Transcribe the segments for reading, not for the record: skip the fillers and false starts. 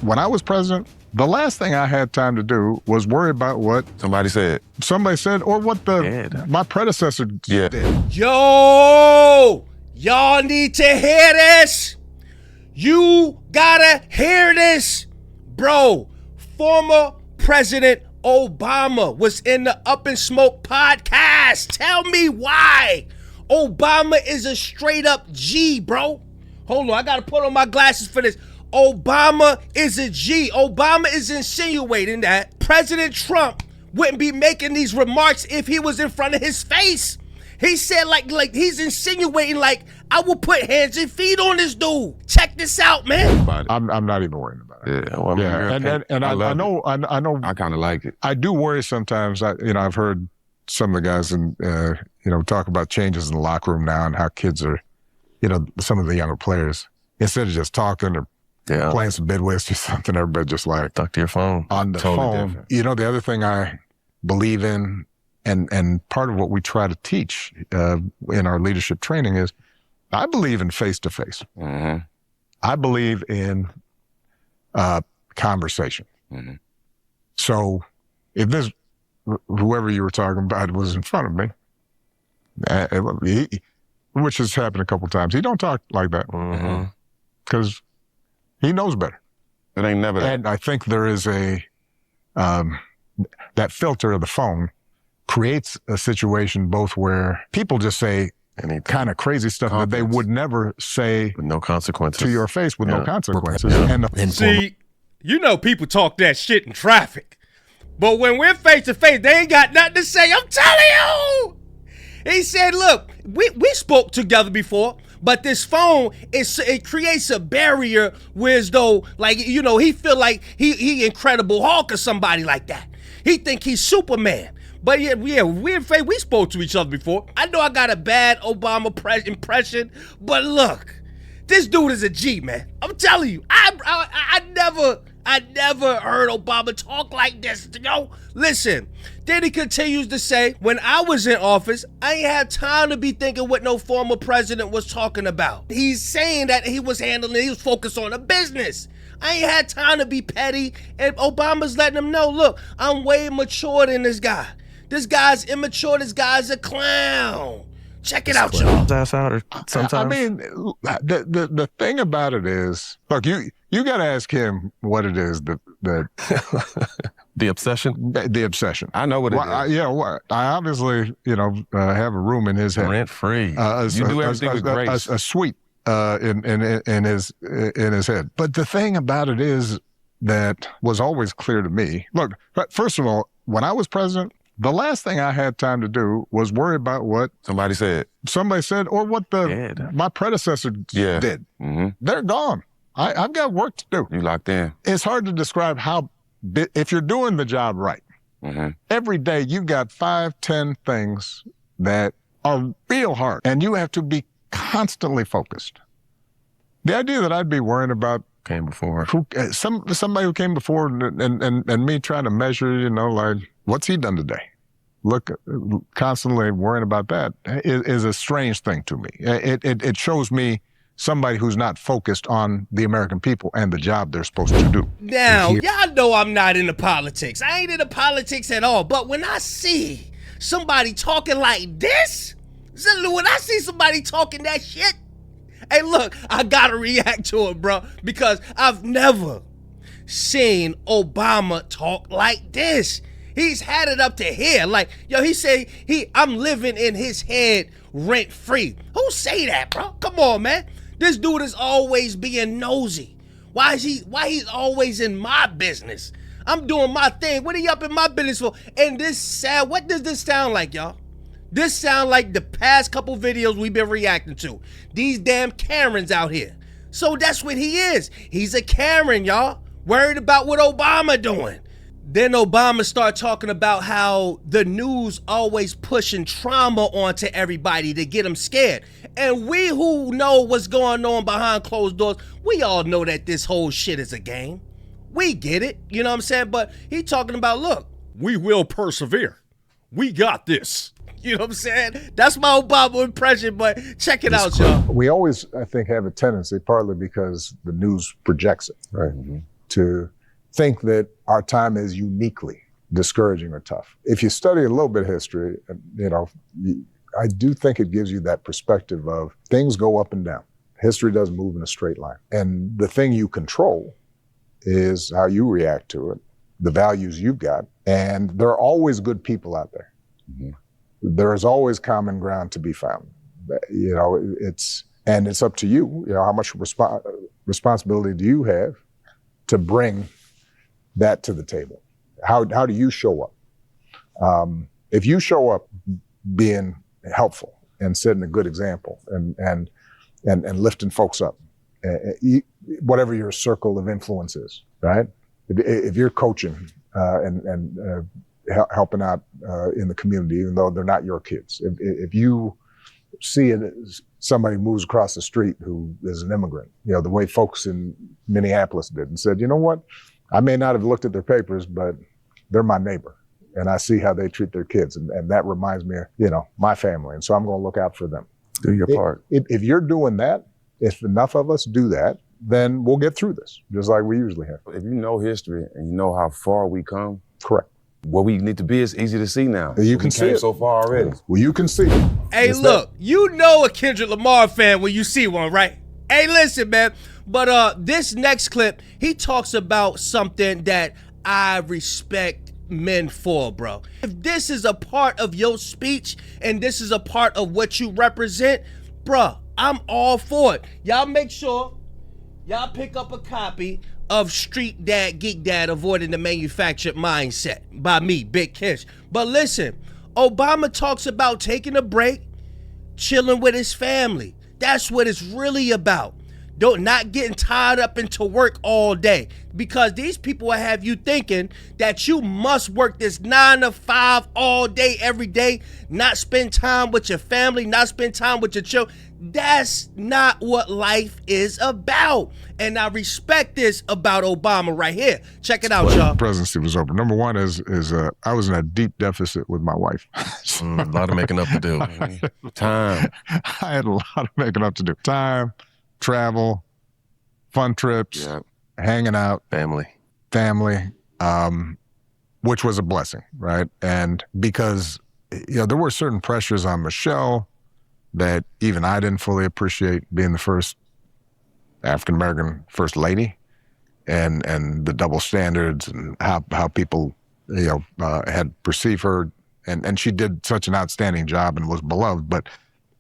When I was president, the last thing I had time to do was worry about what somebody said, or what my predecessor did. Yo, y'all need to hear this. You gotta hear this. Bro, former President Obama was in the Up in Smoke podcast. Tell me why. Obama is a straight up G, bro. Hold on, I gotta put on my glasses for this. Obama is a G. Obama is insinuating that President Trump wouldn't be making these remarks if he was in front of his face. He said like he's insinuating like, I will put hands and feet on this dude. Check this out, man. I'm not even worried about it. Yeah, well, I know. I kind of like it. I do worry sometimes. I've heard some of the guys talk about changes in the locker room now and how kids are, some of the younger players, instead of just talking or playing some bidwest or something, everybody just like stuck to your phone on the phone. Different. The other thing I believe in, and part of what we try to teach in our leadership training is, I believe in face-to-face. Mm-hmm. I believe in conversation. Mm-hmm. So if whoever you were talking about was in front of me, which has happened a couple times, he don't talk like that because he knows better. It ain't never that. And I think there is that filter of the phone creates a situation both where people just say kind of crazy stuff that they would never say with no consequences to your face with no consequences. See, people talk that shit in traffic, but when we're face to face, they ain't got nothing to say. I'm telling you. He said, look, we spoke together before, but this phone, it creates a barrier where as though, he feel like he Incredible Hulk or somebody like that. He think he's Superman. But we spoke to each other before. I know I got a bad Obama impression, but look, this dude is a G, man. I'm telling you, I never heard Obama talk like this, Listen, then he continues to say, when I was in office, I ain't had time to be thinking what no former president was talking about. He's saying that he was focused on the business. I ain't had time to be petty, and Obama's letting him know, look, I'm way mature than this guy. This guy's immature, this guy's a clown. Check it out, y'all. Sometimes. I mean, the thing about it is, look, you got to ask him what it is that the obsession. The obsession. I know what it is. I obviously, have a room in his head, rent free. You do everything with grace. A suite in his head. But the thing about it is that was always clear to me. Look, first of all, when I was president, the last thing I had time to do was worry about what somebody said, or what my predecessor did. Mm-hmm. They're gone. I've got work to do. You locked in. It's hard to describe if you're doing the job right. Mm-hmm. Every day you got 5-10 things that are real hard, and you have to be constantly focused. The idea that I'd be worrying about came before somebody who came before, and me trying to measure, like, what's he done today? Look, constantly worrying about that is a strange thing to me. It shows me somebody who's not focused on the American people and the job they're supposed to do. Now, y'all know I'm not into politics. I ain't into politics at all. But when I see somebody talking like this, when I see somebody talking that shit, hey, look, I gotta react to it, bro, because I've never seen Obama talk like this. He's had it up to here. Like, he say I'm living in his head rent free. Who say that, bro? Come on, man. This dude is always being nosy. Why he's always in my business? I'm doing my thing. What are you up in my business for? And what does this sound like, y'all? This sound like the past couple videos we've been reacting to. These damn Karens out here. So that's what he is. He's a Karen, y'all. Worried about what Obama doing. Then Obama started talking about how the news always pushing trauma onto everybody to get them scared. And we who know what's going on behind closed doors, we all know that this whole shit is a game. We get it, you know what I'm saying? But he talking about, look, we will persevere. We got this. You know what I'm saying? That's my Obama impression, but check it out, y'all. We always, I think, have a tendency, partly because the news projects it, right? Mm-hmm. to think that our time is uniquely discouraging or tough. If you study a little bit of history, I do think it gives you that perspective of things go up and down. History doesn't move in a straight line. And the thing you control is how you react to it, the values you've got. And there are always good people out there. Mm-hmm. There is always common ground to be found. It's up to you. How much responsibility do you have to bring that to the table? How do you show up? If you show up being helpful and setting a good example and lifting folks up, whatever your circle of influence is, right? If you're coaching and helping out in the community, even though they're not your kids, if you see somebody moves across the street who is an immigrant, the way folks in Minneapolis did, and said, you know what, I may not have looked at their papers, but they're my neighbor, and I see how they treat their kids, and that reminds me of, my family, and so I'm going to look out for them. Do your part. If you're doing that, if enough of us do that, then we'll get through this, just like we usually have. If you know history and you know how far we come, correct. Where we need to be is easy to see now. You can see it so far already. Well, you can see it. Hey, look, you know a Kendrick Lamar fan when you see one, right? Hey, listen, man. But this next clip, he talks about something that I respect men for, bro. If this is a part of your speech and this is a part of what you represent, bro, I'm all for it. Y'all make sure y'all pick up a copy of Street Dad, Geek Dad, Avoiding the Manufactured Mindset by me, Big Kish. But listen, Obama talks about taking a break, chilling with his family. That's what it's really about. Not getting tied up into work all day, because these people will have you thinking that you must work this 9 to 5 all day, every day, not spend time with your family, not spend time with your children. That's not what life is about. And I respect this about Obama right here. Check it out, y'all. Presidency was over. Number one is I was in a deep deficit with my wife. A lot of making up to do. Time. I had a lot of making up to do. Time, travel, fun trips, hanging out. Family, which was a blessing, right? And because, there were certain pressures on Michelle that even I didn't fully appreciate, being the first African-American first lady, and the double standards and how people, had perceived her. And she did such an outstanding job and was beloved, but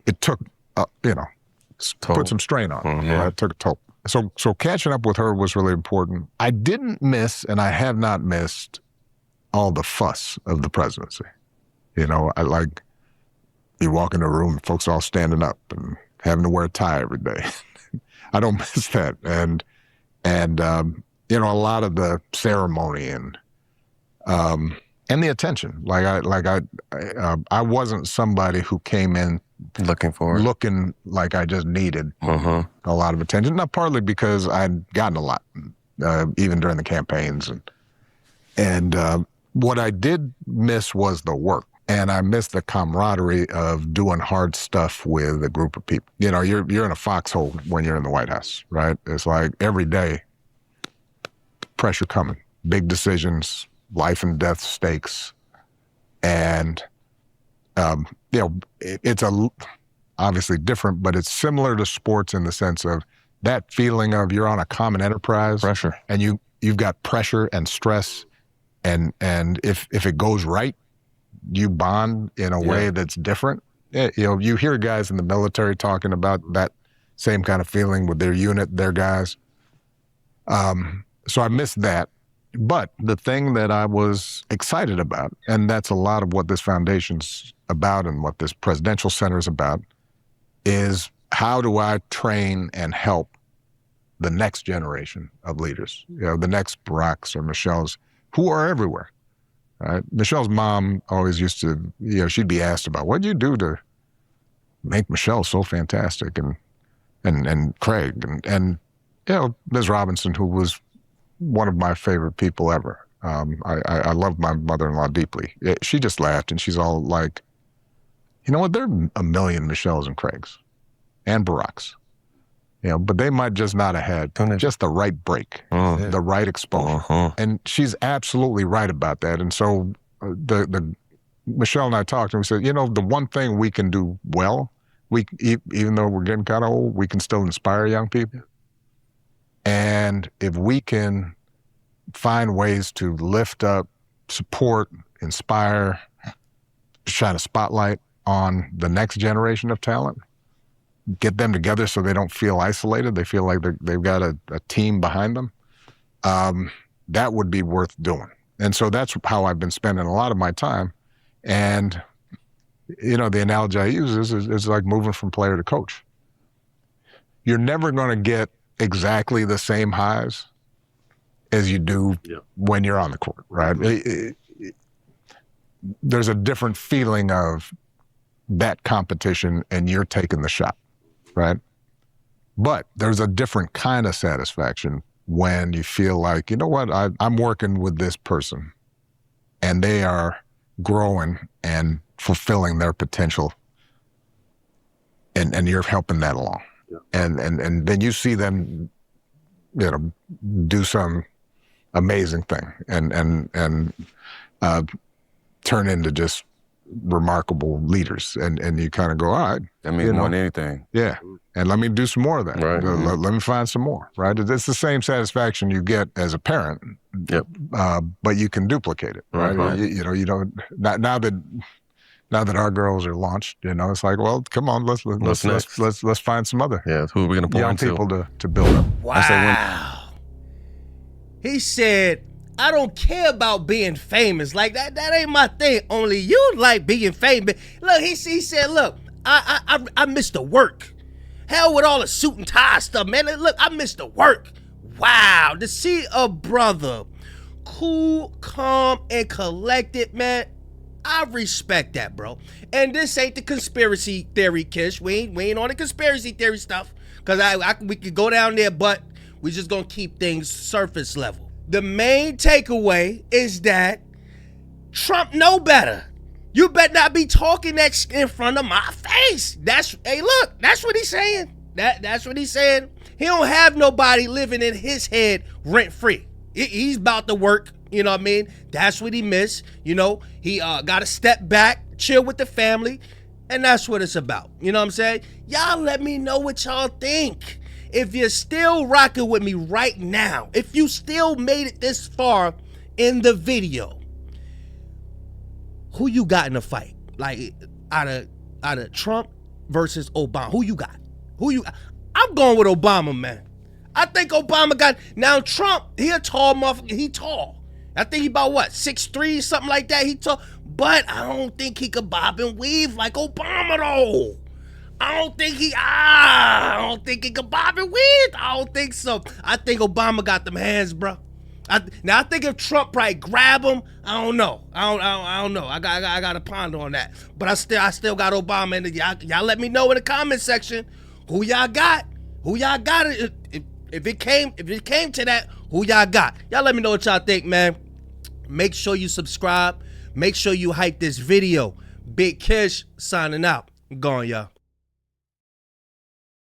it took, put some strain on her. Mm-hmm. Right? It took a toll. So catching up with her was really important. I didn't miss, and I have not missed, all the fuss of the presidency. You walk in a room, folks all standing up and having to wear a tie every day. I don't miss that. And a lot of the ceremony and the attention. I wasn't somebody who came in looking like I just needed a lot of attention. Not partly because I'd gotten a lot, even during the campaigns. And what I did miss was the work. And I missed the camaraderie of doing hard stuff with a group of people. You're in a foxhole when you're in the White House, right? It's like every day, pressure coming, big decisions, life and death stakes. And, it's obviously different, but it's similar to sports in the sense of that feeling of you're on a common enterprise. Pressure. And you've got pressure and stress. And if it goes right, you bond in a way that's different. You hear guys in the military talking about that same kind of feeling with their unit, their guys. So I missed that. But the thing that I was excited about, and that's a lot of what this foundation's about and what this presidential center is about, is how do I train and help the next generation of leaders, the next Baracks or Michelles, who are everywhere. Right? Michelle's mom always used to, she'd be asked about, what'd you do to make Michelle so fantastic? And Craig and Ms. Robinson, who was one of my favorite people ever. I love my mother-in-law deeply. She just laughed and she's all like, you know what, there are a million Michelles and Craigs and Baracks. but they might just not have had just the right break, the right exposure. And she's absolutely right about that. And so the Michelle and I talked, and we said, the one thing we can do well, even though we're getting kind of old, we can still inspire young people. And if we can find ways to lift up, support, inspire, shine a spotlight on the next generation of talent, get them together so they don't feel isolated, they feel like they've got a team behind them, that would be worth doing. And so that's how I've been spending a lot of my time. And, the analogy I use is like moving from player to coach. You're never going to get exactly the same highs as you do when you're on the court, right? There's a different feeling of that competition and you're taking the shot, right? But there's a different kind of satisfaction when you feel like, I'm working with this person and they are growing and fulfilling their potential and you're helping that along. Yeah. And then you see them, do some amazing thing and turn into just remarkable leaders. And you kind of go, all right. That means more than anything. Yeah. And let me do some more of that. Right. Let me find some more, right? It's the same satisfaction you get as a parent, but you can duplicate it, right? Right. You don't, now that our girls are launched, it's like, well, come on, let's find some other who are we gonna young point to? people to build up. Wow. He said, I don't care about being famous. Like that ain't my thing. Only you like being famous. Look, he said, look, I miss the work. Hell with all the suit and tie stuff, man. Look, I miss the work. Wow. To see a brother cool, calm, and collected, man, I respect that, bro. And this ain't the conspiracy theory, Kish. We ain't on the conspiracy theory stuff. Because we could go down there, but we just gonna keep things surface level. The main takeaway is that Trump know better. You better not be talking that in front of my face. Hey, look, that's what he's saying. That's what he's saying. He don't have nobody living in his head rent free. He's about to work. You know what I mean? That's what he missed. He got to step back, chill with the family, and that's what it's about. You know what I'm saying? Y'all let me know what y'all think. If you're still rocking with me right now, if you still made it this far in the video, who you got in the fight? Like out of Trump versus Obama, who you got? I'm going with Obama, man. I think Obama got. Now Trump, he a tall motherfucker. He tall. I think he about what, 6'3", something like that. He tall, but I don't think he could bob and weave like Obama though. I don't think he could bob and weave. I don't think so. I think Obama got them hands, bro. I think if Trump probably grab him, I don't know. I don't know. I got to ponder on that. But I still got Obama in it. Y'all let me know in the comment section who y'all got. If it came to that, who y'all got? Y'all let me know what y'all think, man. Make sure you subscribe. Make sure you hype this video. Big Kish signing out. I'm gone, y'all.